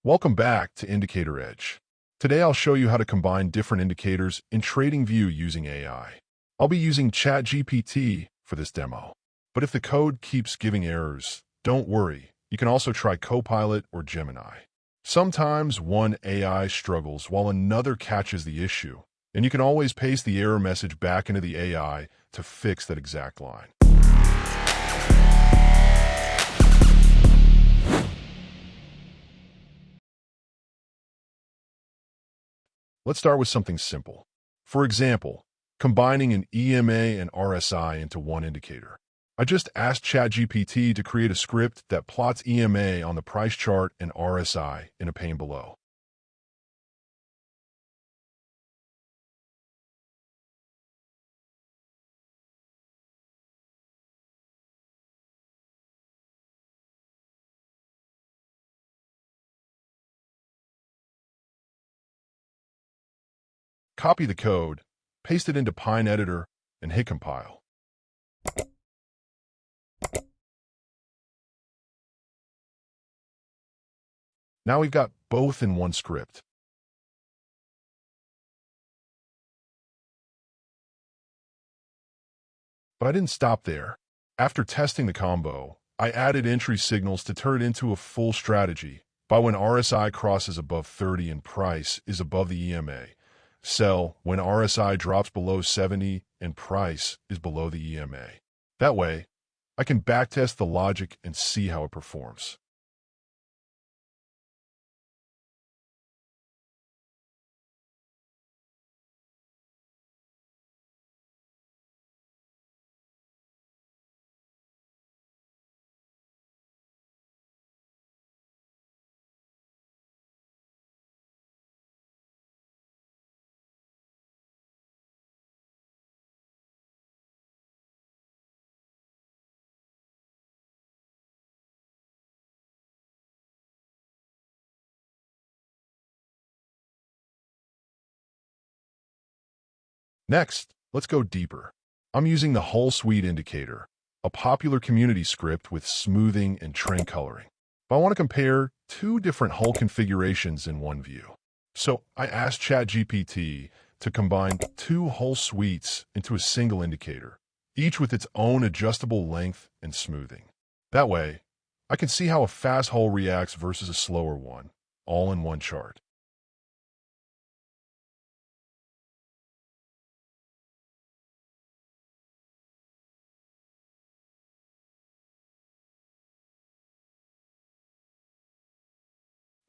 Welcome back to Indicator Edge. Today I'll show you how to combine different indicators in TradingView using AI. I'll be using ChatGPT for this demo. But if the code keeps giving errors, don't worry. You can also try Copilot or Gemini. Sometimes one AI struggles while another catches the issue, and you can always paste the error message back into the AI to fix that exact line. Let's start with something simple. For example, combining an EMA and RSI into one indicator. I just asked ChatGPT to create a script that plots EMA on the price chart and RSI in a pane below. Copy the code, paste it into Pine Editor, and hit compile. Now we've got both in one script. But I didn't stop there. After testing the combo, I added entry signals to turn it into a full strategy by when RSI crosses above 30 and price is above the EMA. Sell when RSI drops below 70 and price is below the EMA. That way, I can backtest the logic and see how it performs. Next, let's go deeper. I'm using the Hull Suite indicator, a popular community script with smoothing and trend coloring. But I want to compare two different hull configurations in one view. So I asked ChatGPT to combine two hull suites into a single indicator, each with its own adjustable length and smoothing. That way, I can see how a fast hull reacts versus a slower one, all in one chart.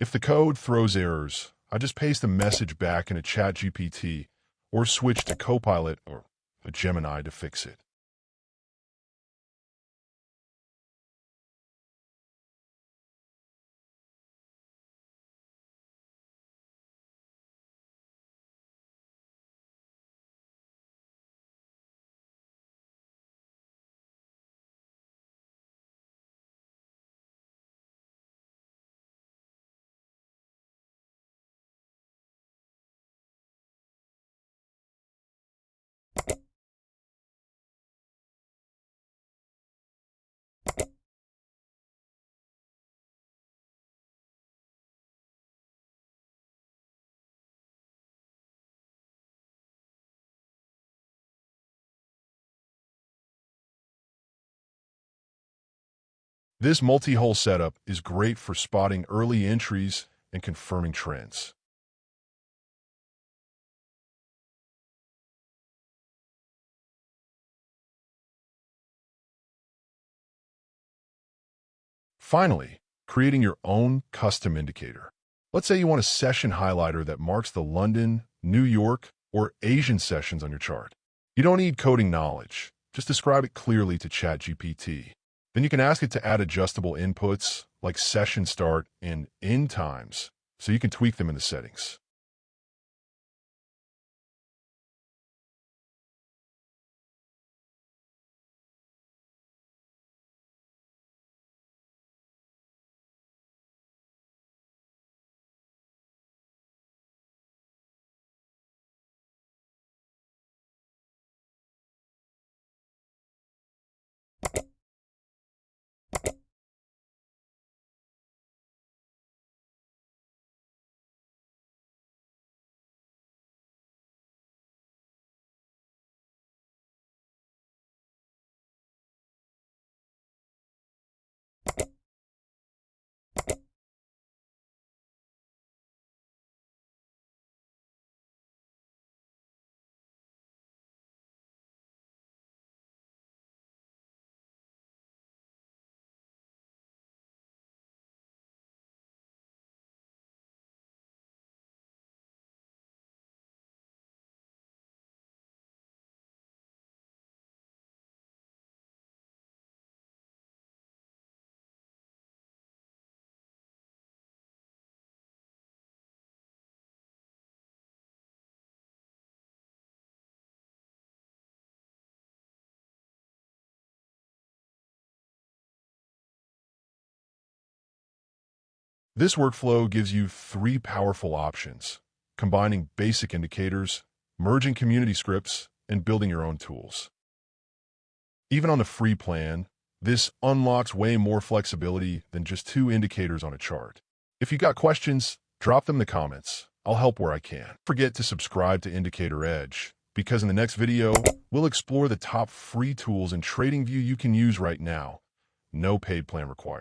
If the code throws errors, I just paste a message back in a ChatGPT or switch to Copilot or a Gemini to fix it. This multi-hull setup is great for spotting early entries and confirming trends. Finally, creating your own custom indicator. Let's say you want a session highlighter that marks the London, New York, or Asian sessions on your chart. You don't need coding knowledge. Just describe it clearly to ChatGPT. Then you can ask it to add adjustable inputs like session start and end times so you can tweak them in the settings. This workflow gives you three powerful options, combining basic indicators, merging community scripts, and building your own tools. Even on the free plan, this unlocks way more flexibility than just 2 indicators on a chart. If you got questions, drop them in the comments. I'll help where I can. Don't forget to subscribe to Indicator Edge, because in the next video, we'll explore the top free tools in TradingView you can use right now. No paid plan required.